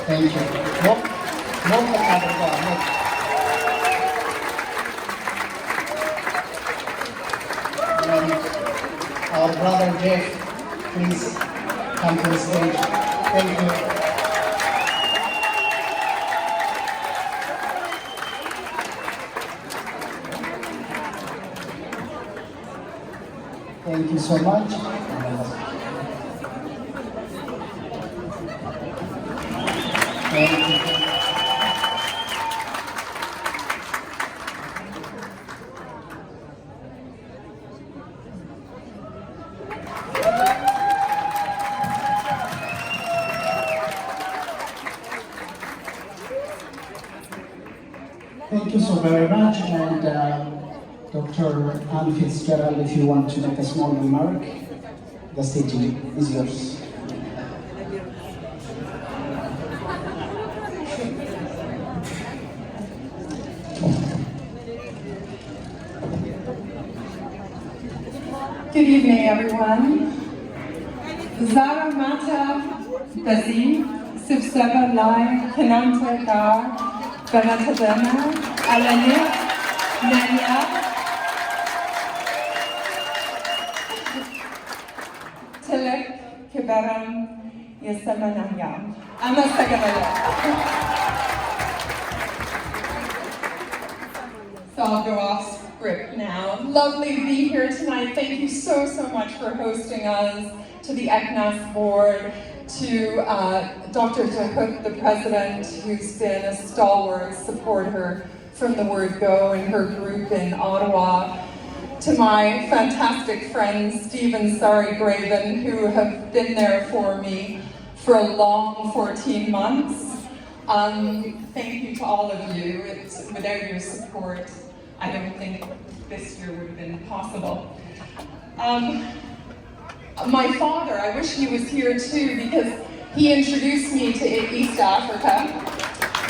Thank you. Nốt một ngày được gọi một. And our brother Jeff, please come to the stage. Thank you. Thank you so much. Thank you. Thank you so very much, and Dr. Fitz-Gerald, if you want to make a small remark, the stage is yours. Good evening, everyone. Zaramata Bazi, Sivseva Lai, Kananta Gar, Banatadana, Alanit, Nanya, Tilek, Kibaram, Yasamanaya. I'm a So I'll go off script now. Lovely to be here tonight. Thank you so much for hosting us, to the ECNAS board, to Dr. DeHook, the president, who's been a stalwart supporter from the word go in her group in Ottawa, to my fantastic friend Stephen Graven, who have been there for me for a long 14 months. Thank you to all of you. Without your support, I don't think this year would have been possible. My father, I wish he was here too, because he introduced me to East Africa.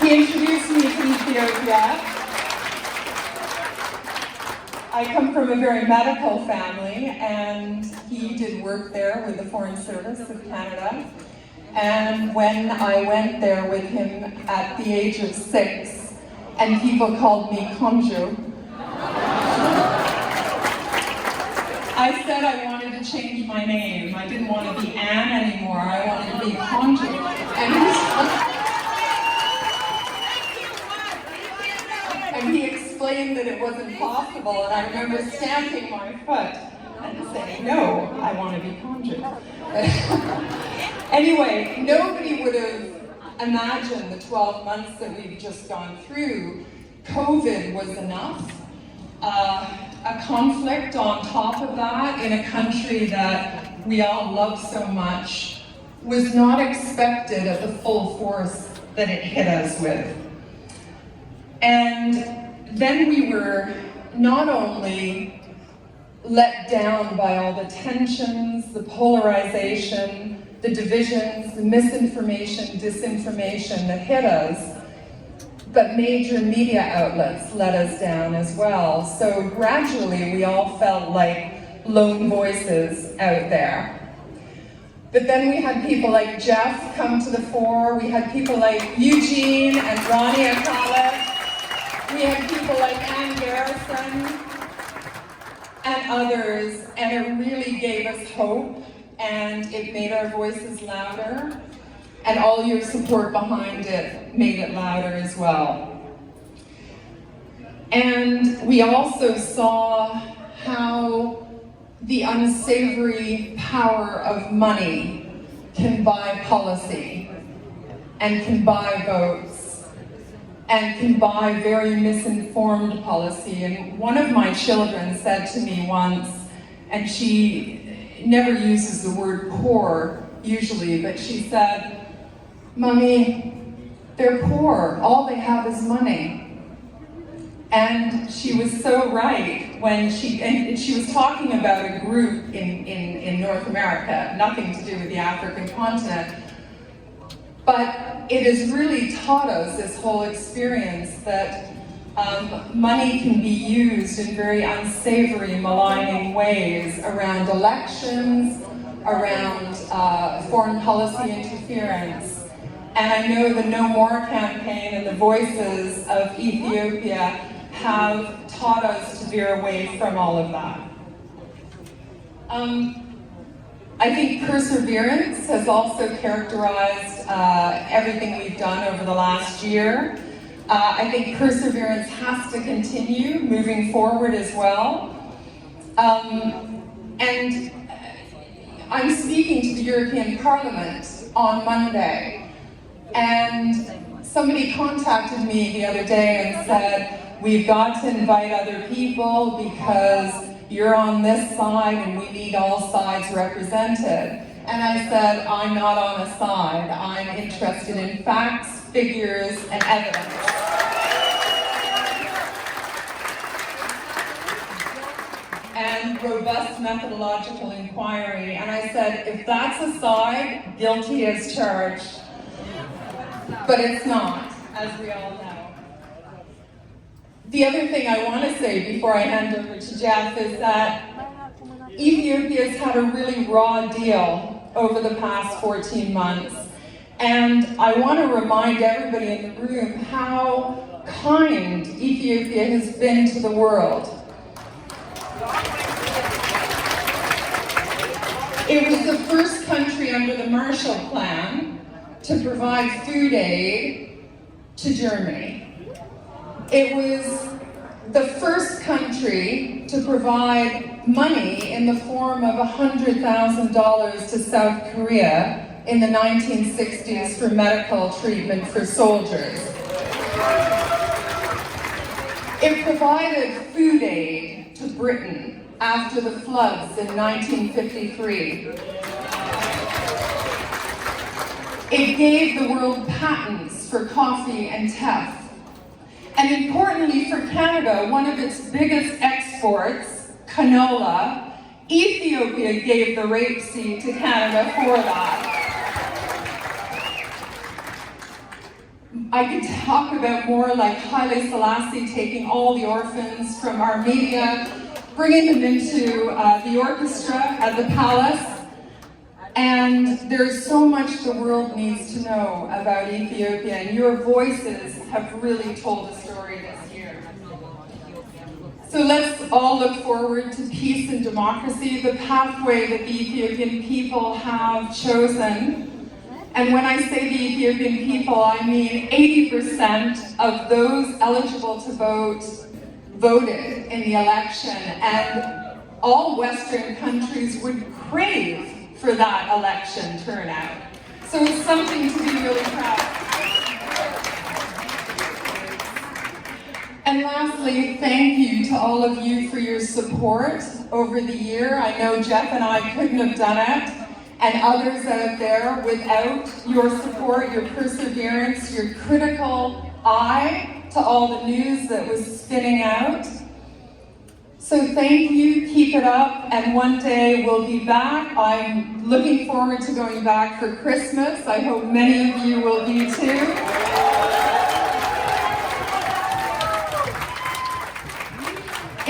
He introduced me to Ethiopia. I come from a very medical family, and he did work there with the Foreign Service of Canada. And when I went there with him at the age of 6, and people called me Chonsview, I said I wanted to change my name. I didn't want to be Anne anymore. I wanted to be Chonsview. And he explained that it wasn't possible, and I remember stamping my foot and saying, no, I want to be Chonsview. Anyway, nobody would have imagined the 12 months that we've just gone through. COVID was enough. A conflict on top of that in a country that we all love so much was not expected at the full force that it hit us with. And then we were not only let down by all the tensions, the polarization, the divisions, the misinformation, disinformation that hit us, but major media outlets let us down as well. So gradually we all felt like lone voices out there. But then we had people like Jeff come to the fore, we had people like Eugene and Ronnie Akala, we had people like Ann Garrison and others, and it really gave us hope, and it made our voices louder. And all your support behind it made it louder as well. And we also saw how the unsavory power of money can buy policy, and can buy votes, and can buy very misinformed policy. And one of my children said to me once, and she never uses the word poor usually, but she said, "Mommy, they're poor. All they have is money." And she was so right when she was talking about a group in North America, nothing to do with the African continent. But it has really taught us, this whole experience, that money can be used in very unsavory, maligning ways around elections, around foreign policy interference. And I know the No More campaign and the voices of Ethiopia have taught us to veer away from all of that. I think perseverance has also characterized everything we've done over the last year. I think perseverance has to continue moving forward as well. And I'm speaking to the European Parliament on Monday, and somebody contacted me the other day and said, we've got to invite other people because you're on this side and we need all sides represented. And I said, I'm not on a side. I'm interested in facts, figures, and evidence. And robust methodological inquiry. And I said, if that's a side, guilty as charged. But it's not, as we all know. The other thing I want to say before I hand over to Jeff is that Ethiopia's had a really raw deal over the past 14 months. And I want to remind everybody in the room how kind Ethiopia has been to the world. It was the first country under the Marshall Plan to provide food aid to Germany. It was the first country to provide money in the form of $100,000 to South Korea in the 1960s for medical treatment for soldiers. It provided food aid to Britain after the floods in 1953. It gave the world patents for coffee and teff. And importantly for Canada, one of its biggest exports, canola, Ethiopia gave the rapeseed to Canada for that. I could talk about more like Haile Selassie taking all the orphans from Armenia, bringing them into the orchestra at the palace. And there's so much the world needs to know about Ethiopia, and your voices have really told a story this year. So let's all look forward to peace and democracy, the pathway that the Ethiopian people have chosen. And when I say the Ethiopian people, I mean 80% of those eligible to vote voted in the election, and all Western countries would crave for that election turnout. So it's something to be really proud of. And lastly, thank you to all of you for your support over the year. I know Jeff and I couldn't have done it, and others out there, without your support, your perseverance, your critical eye to all the news that was spinning out. So thank you, keep it up, and one day we'll be back. I'm looking forward to going back for Christmas. I hope many of you will be too.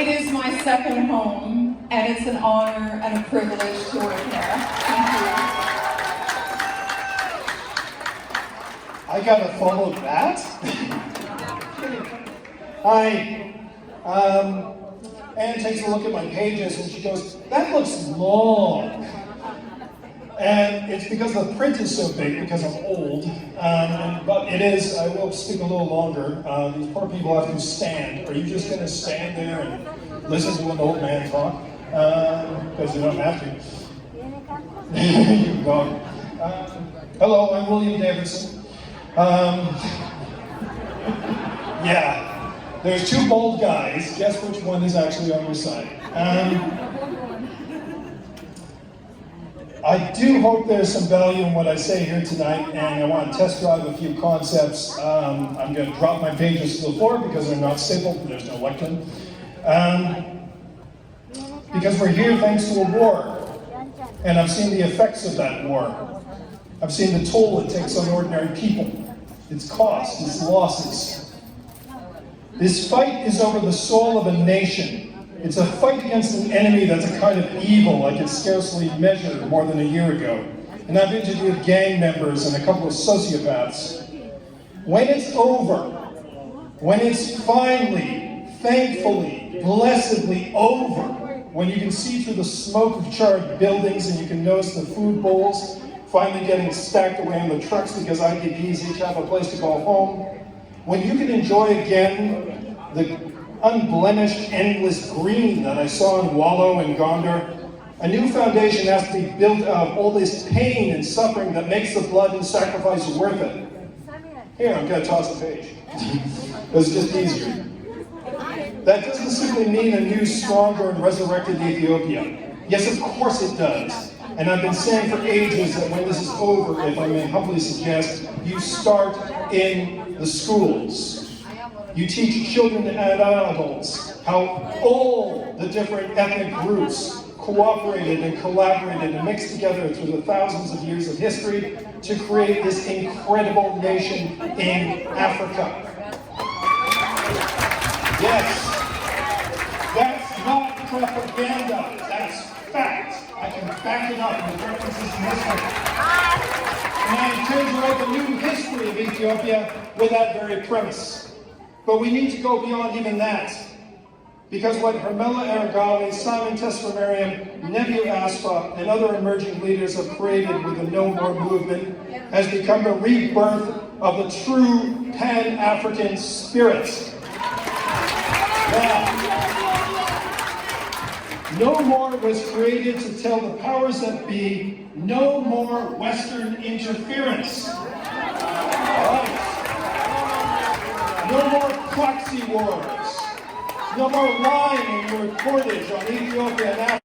It is my second home, and it's an honor and a privilege to work here. Thank you. I gotta follow that. Hi. Anne takes a look at my pages and she goes, that looks long. And it's because the print is so big, because I'm old. But it is, I will speak a little longer. These poor people have to stand. Are you just going to stand there and listen to an old man talk? Because you don't have to. You've gone. Hello, I'm William Davidson. Yeah. There's two bold guys. Guess which one is actually on your side. I do hope there's some value in what I say here tonight, and I want to test drive a few concepts. I'm going to drop my pages to the floor because they're not stapled, there's no lectern. Because we're here thanks to a war, and I've seen the effects of that war. I've seen the toll it takes on ordinary people, its costs, its losses. This fight is over the soul of a nation. It's a fight against an enemy that's a kind of evil I could scarcely measure more than a year ago. and I've interviewed gang members and a couple of sociopaths. When it's over, when it's finally, thankfully, blessedly over, when you can see through the smoke of charred buildings and you can notice the food bowls finally getting stacked away on the trucks because IDPs each have a place to call home, when you can enjoy again the unblemished, endless green that I saw in Wallow and Gondar, a new foundation has to be built out of all this pain and suffering that makes the blood and sacrifice worth it. Here, I'm going to toss the page. It's just easier. That doesn't simply mean a new, stronger, and resurrected Ethiopia. Yes, of course it does. And I've been saying for ages that when this is over, if I may humbly suggest, you start in the schools. You teach children and adults how all the different ethnic groups cooperated and collaborated and mixed together through the thousands of years of history to create this incredible nation in Africa. Yes, that's not propaganda, that's fact. I can back it up with references to history. And I intend to write the new history of Ethiopia with that very premise. But we need to go beyond even that. Because what Hermela Aragawi, Simon Tesfamariam, Nebiu Asfa, and other emerging leaders have created with the No More movement has become the rebirth of the true Pan-African spirit. Now, No More was created to tell the powers that be, no more Western interference. Right. No more proxy wars. No more lying in your reportage on Ethiopia and Africa.